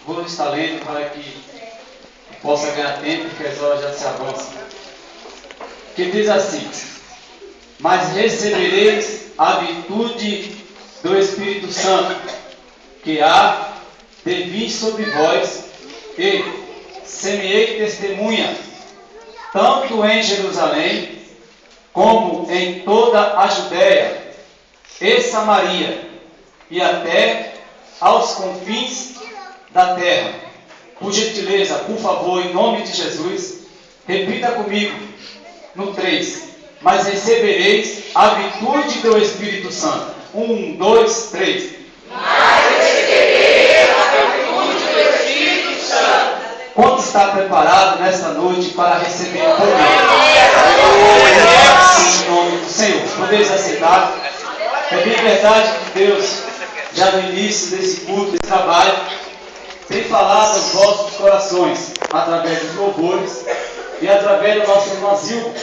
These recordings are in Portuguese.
Vou estar lendo para que possa ganhar tempo, porque as horas já se avançam. Que diz assim: mas recebereis a virtude do Espírito Santo, que há de vir sobre vós, e semeei testemunha, tanto em Jerusalém, como em toda a Judéia e Samaria, e até aos confins da terra. Por gentileza, por favor, em nome de Jesus, repita comigo no 3. Mas recebereis a virtude do Espírito Santo. 1, 2, 3. Mas recebereis a virtude do Espírito Santo. Quanto está preparado nesta noite para receber o poder? Em nome do Senhor. Podeis aceitar? É bem verdade que Deus, já no início desse culto, desse trabalho, tem falado aos vossos corações, através dos louvores e através do nosso irmão Zil,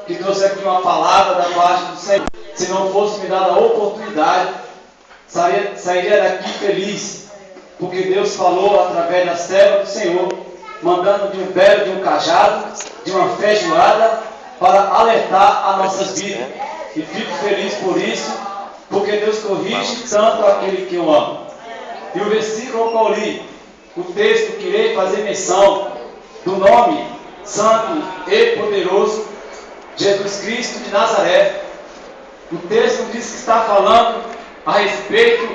que trouxe aqui uma palavra da parte do Senhor. Se não fosse me dada a oportunidade, sairia daqui feliz, porque Deus falou através da serva do Senhor, mandando de um belo, de um cajado, de uma feijoada, para alertar as nossas vidas. E fico feliz por isso, porque Deus corrige tanto aquele que eu amo. E o versículo que eu li, o texto que irei fazer menção do nome santo e poderoso, Jesus Cristo de Nazaré. O texto diz que está falando a respeito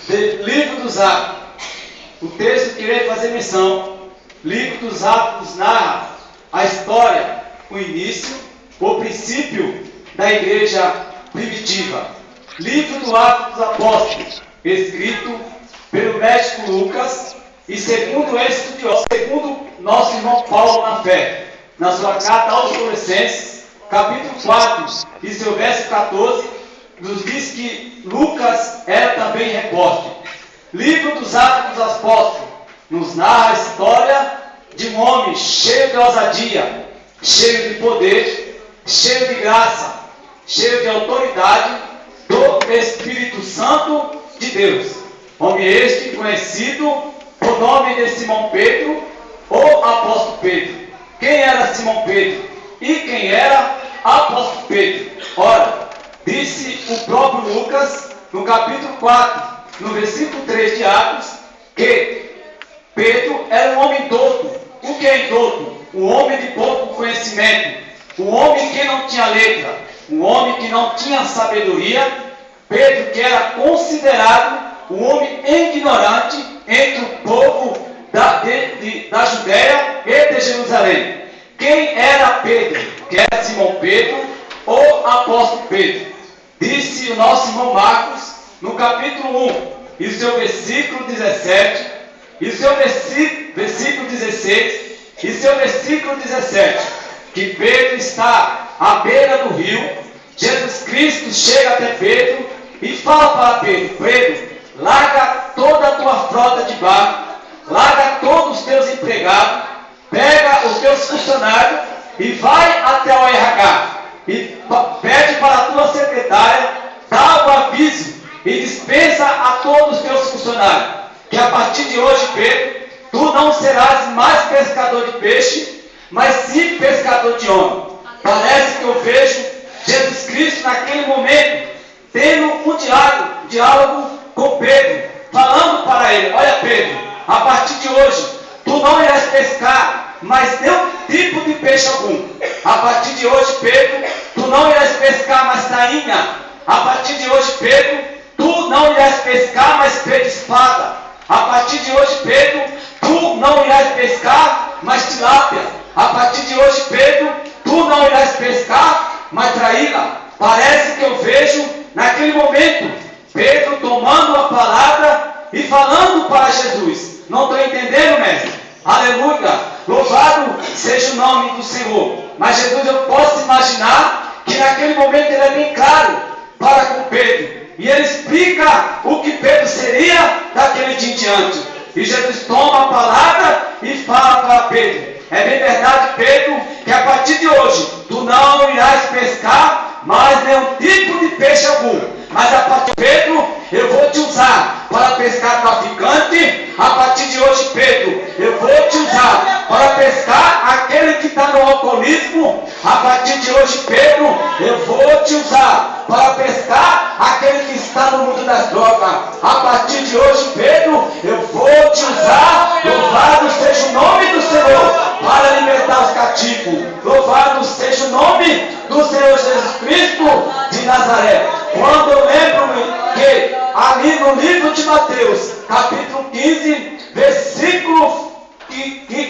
do livro dos Atos. O texto que irei fazer menção, livro dos Atos, narra a história, o início, o princípio da igreja primitiva. Livro do Atos dos Apóstolos, escrito pelo médico Lucas e segundo estudioso, segundo nosso irmão Paulo na fé, na sua carta aos Colossenses, capítulo 4 e seu verso 14, nos diz que Lucas era também repórter. Livro dos Atos dos Apóstolos nos narra a história de um homem cheio de ousadia, cheio de poder, cheio de graça, cheio de autoridade do Espírito Santo de Deus. Homem este conhecido por nome de Simão Pedro, ou apóstolo Pedro. Quem era Simão Pedro? E quem era apóstolo Pedro? Ora, disse o próprio Lucas, no capítulo 4, no versículo 3 de Atos, que Pedro era um homem douto. O que é douto? Um homem de pouco conhecimento, um homem que não tinha letra, um homem que não tinha sabedoria. Pedro, que era considerado um homem ignorante entre o povo da Judéia e de Jerusalém. Quem era Pedro? Que era Simão Pedro, ou apóstolo Pedro? Disse o nosso irmão Marcos, no capítulo 1, e o seu versículo 17, e o seu versículo 16, e seu versículo 17, que Pedro está à beira do rio. Jesus Cristo chega até Pedro e fala para Pedro: Pedro, larga toda a tua frota de barco, larga todos os teus empregados, pega os teus funcionários e vai até o RH e pede para a tua secretária, dá o aviso e dispensa a todos os teus funcionários, que a partir de hoje, Pedro, tu não serás mais pescador de peixe, mas sim pescador de homem. Parece que eu vejo Jesus Cristo naquele momento tendo um diálogo com Pedro, falando para ele: olha Pedro, a partir de hoje tu não irás pescar mais nenhum tipo de peixe algum. A partir de hoje, Pedro, tu não irás pescar mais tainha. A partir de hoje, Pedro, tu não irás pescar mais peixe-espada. A partir de hoje, Pedro, tu não irás pescar mais tilápia. A partir de hoje, Pedro, tu não irás pescar mais traíra. Parece que eu vejo naquele momento Pedro tomando a palavra e falando para Jesus. Não estou entendendo, mestre. Aleluia. Louvado seja o nome do Senhor. Mas Jesus, eu posso imaginar que naquele momento ele é bem claro para com Pedro. E ele explica o que Pedro seria daquele dia em diante. E Jesus toma a palavra e fala para Pedro: é bem verdade, Pedro, que a partir de hoje tu não irás pescar mais nenhum tipo de peixe algum. mas a partir de Pedro, eu vou te usar para pescar traficante. A partir de hoje, Pedro, eu vou te usar para pescar aquele que está no alcoolismo. A partir de hoje, Pedro, eu vou te usar para pescar aquele que está no mundo das drogas. A partir de hoje, Pedro, eu vou te usar. Louvado seja o nome do Senhor para libertar os cativos. Louvado seja o nome do Senhor Jesus Cristo de Nazaré. Quando eu lembro que ali no livro de Mateus, capítulo 15,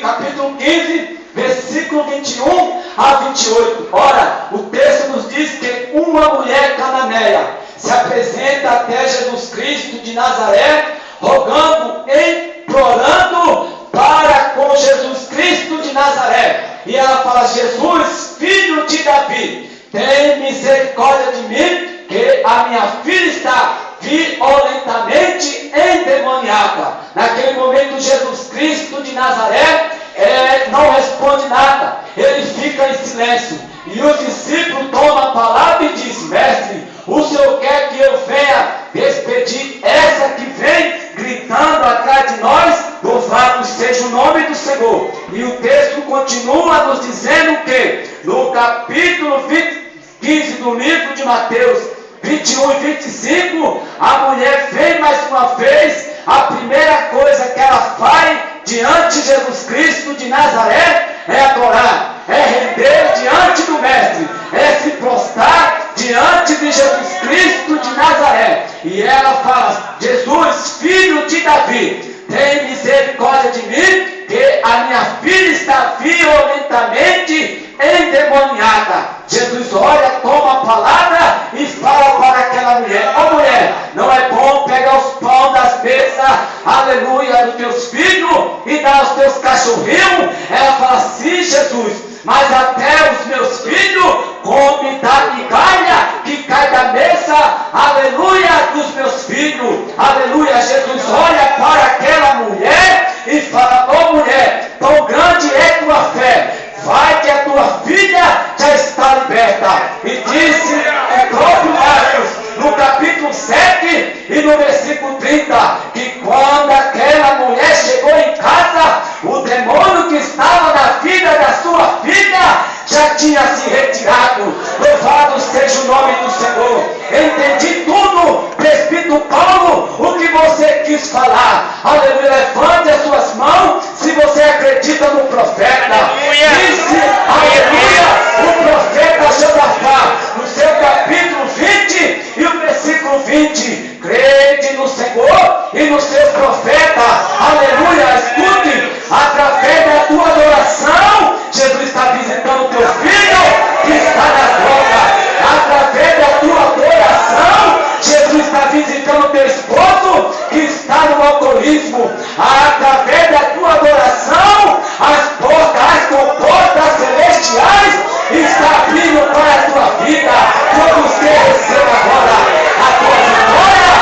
capítulo 15, versículo 21 a 28. Ora, o texto nos diz que uma mulher cananeia se apresenta até Jesus Cristo de Nazaré, rogando, implorando para com Jesus Cristo de Nazaré. E ela fala: Jesus, filho de Davi, tem misericórdia de mim, que a minha filha está violentamente endemoniada. Naquele momento, Jesus Cristo de Nazaré não responde nada, ele fica em silêncio. E os discípulos tomam a palavra e diz: mestre, o Senhor quer que eu venha despedir essa que vem gritando atrás de nós? Louvado seja o nome do Senhor. E o texto continua nos dizendo que no capítulo 15 do livro de Mateus 21 e 25, a mulher vem mais uma vez. A primeira coisa que ela faz diante de Jesus Cristo de Nazaré é adorar, é render diante do Mestre, é se prostrar diante de Jesus Cristo de Nazaré. E ela fala: Jesus, filho de Davi, tem misericórdia de mim, que a minha filha está violentamente endemoniada. Jesus olha, toma a palavra e fala para aquela mulher: ó mulher, não é bom pegar os pão das mesas, aleluia, dos teus filhos e dar aos teus cachorrinhos? Ela fala: sim, Jesus, mas até os meus filhos comem da migalha que cai da mesa, aleluia, dos meus filhos, aleluia. Jesus olha para aquela mulher e fala: ó mulher, tão grande é tua fé, vai que a tua filha já está liberta. E disse o próprio Marcos, no capítulo 7 e no versículo 30, que quando aquela mulher chegou em casa, o demônio que estava na vida da sua filha já tinha se retirado. Louvado seja o nome do Senhor. Entendi tudo, presbítero Paulo, o que você quis falar. Aleluia. Levante as suas mãos se você acredita no profeta. Disse, aleluia, o profeta Josafá, no seu capítulo 20 e o versículo 20: crede no Senhor e nos seus profetas. Aleluia. Escute, através da tua adoração, Jesus está visitando o teu filho que está na droga. Através da tua adoração, Jesus está visitando o teu esposo que está no alcoolismo. Através da tua adoração, as comportas celestiais estão abrindo para a tua vida. Todos que recebam agora a tua vitória,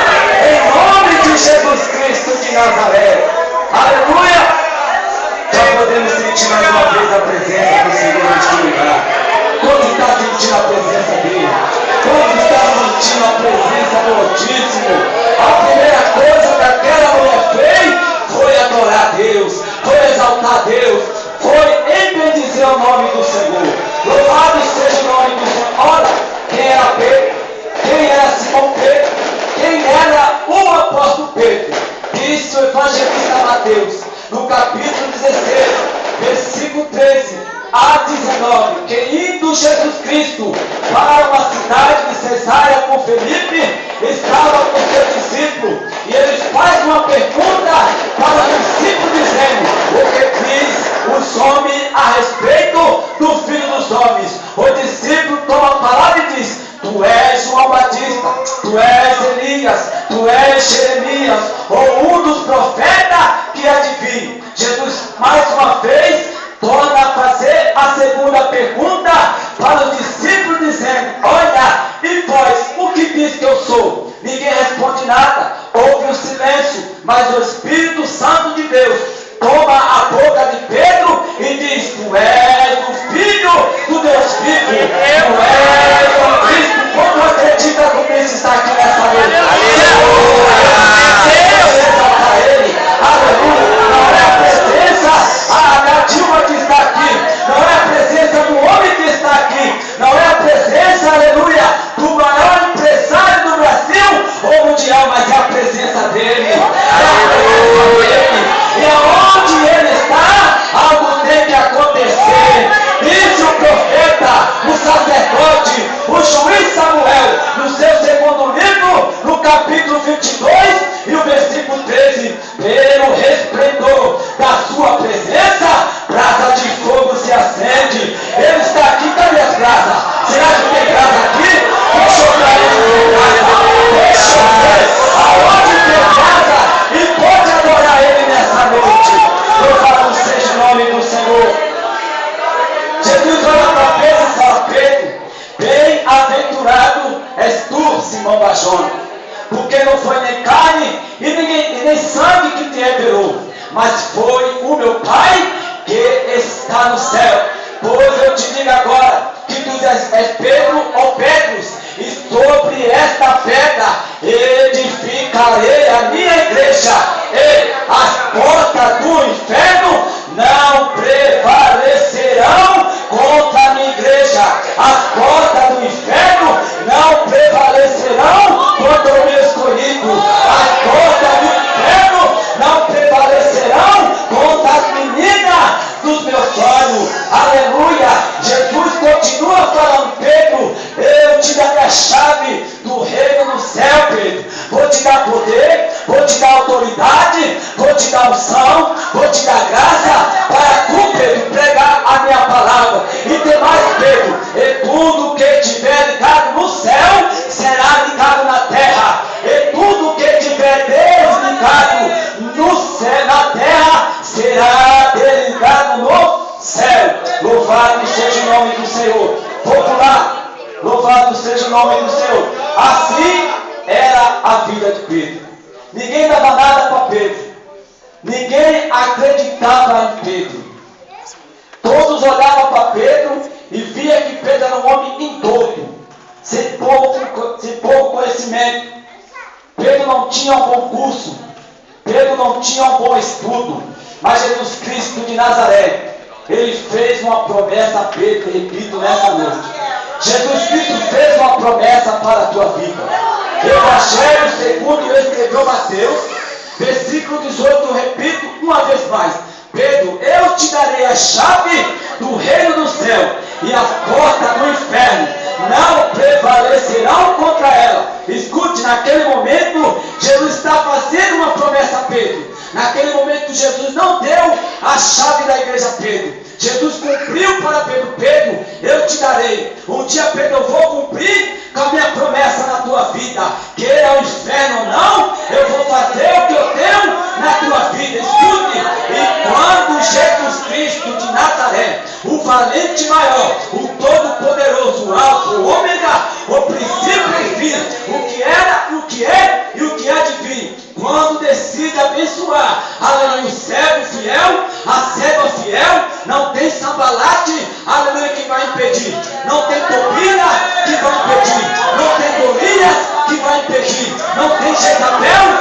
em nome de Jesus Cristo de Nazaré. Aleluia. Já podemos sentir mais uma vez a presença do Senhor neste lugar. Quando está sentindo a presença dele? Quando está sentindo a presença do Altíssimo? A primeira coisa que aquela mulher fez foi adorar a Deus, foi exaltar a Deus, foi bendizer o nome do Senhor. Louvado seja o nome do Senhor. Olha, quem era Pedro? Quem era Simão Pedro? Quem era o apóstolo Pedro? Disse o evangelista Mateus, no capítulo 16, versículo 13 a 19, que indo Jesus Cristo para uma cidade de Cesareia com Felipe, estava com seu discípulo, e ele faz uma pergunta para o discípulo, dizendo: o que diz os homens a respeito do Filho dos Homens? O discípulo toma a palavra e diz: tu és João Batista, tu és Elias, tu és Jeremias, ou um dos profetas que há de vir. Jesus, mais uma vez, torna a fazer a segunda pergunta para os discípulos, dizendo: olha, e vós, o que diz que eu sou? Ninguém responde nada, houve um silêncio, mas o Espírito Santo de Deus toma a boca de Pedro e diz: tu és o Filho do Deus vivo, tu és o Cristo. Quando acredita que o Cristo está aqui nessa noite? Aleluia! Não é a presença da Dilma que está aqui, não é a presença do homem que está aqui, não é a presença, aleluia, do maior empresário do Brasil ou mundial, mas é a presença dele. E aonde ele está, algo tem que acontecer. Disse o profeta, o sacerdote, o juiz Samuel, no seu segundo livro, no capítulo 22 e o versículo 13: pelo resplendor da sua presença, brasa de fogo se acende. Ele está aqui, cadê as brasas? Será que tem brasa aqui? Deixa eu ver aí se tem brasa. Deixa eu ver aonde tem brasa e pode adorar ele nessa noite. Louvado seja o nome do Senhor. Jesus olha para Pedro e fala: Pedro, bem-aventurado és tu, Simão Barjona, porque não foi nem carne e nem sangue que te revelou, mas foi o meu Pai que está no céu. Pois eu te digo agora que tu és Pedro ou Petros, e sobre esta pedra edificarei a minha igreja, e as portas do inferno não prevalecerão contra a minha igreja. As portas do inferno não prevalecerão contra o meu escolhido. As portas do inferno não prevalecerão contra as meninas dos meus sonhos. Aleluia! Jesus continua falando: Pedro, eu te darei a chave do reino do céu, Pedro. Vou te dar poder, vou te dar autoridade, vou te dar unção, vou te dar graça para tu, Pedro, pregar a minha palavra. E tem mais, Pedro: e tudo que tiver ligado no céu será ligado na terra, e tudo que tiver desligado no céu, na terra, será desligado no céu. Louvado seja o nome do Senhor. Vou pular. Louvado seja o nome do Senhor. Assim era a vida de Pedro. Ninguém dava nada para Pedro. Ninguém acreditava em Pedro. Todos olhavam para Pedro e via que Pedro era um homem indouto, sem pouco conhecimento. Pedro não tinha um bom curso. Pedro não tinha um bom estudo. Mas Jesus Cristo de Nazaré, ele fez uma promessa a Pedro, repito, nessa noite. Jesus Cristo fez uma promessa para a tua vida. Evangelho segundo escreveu Mateus, versículo 18, eu repito uma vez mais: Pedro, eu te darei a chave do reino do céu, e as portas do inferno não prevalecerão contra ela. Escute, naquele momento Jesus está fazendo uma promessa a Pedro. Naquele momento Jesus não deu a chave da igreja a Pedro. Jesus cumpriu para Pedro: Pedro, eu te darei. Um dia, Pedro, eu vou cumprir com a minha promessa na tua vida. Queira o inferno ou não, eu vou fazer o que eu tenho na tua vida. Escute, e quando Jesus Cristo de Nazaré, o valente maior, o todo-poderoso, o alfa, o ômega, o princípio e fim, o que era, o que é e o que há de vir, quando decide abençoar, aleluia, o servo fiel, a serva fiel, não tem sambalate, aleluia, que vai impedir, não tem Tobia que vai impedir, não tem Golias que vai impedir, não tem Jezabel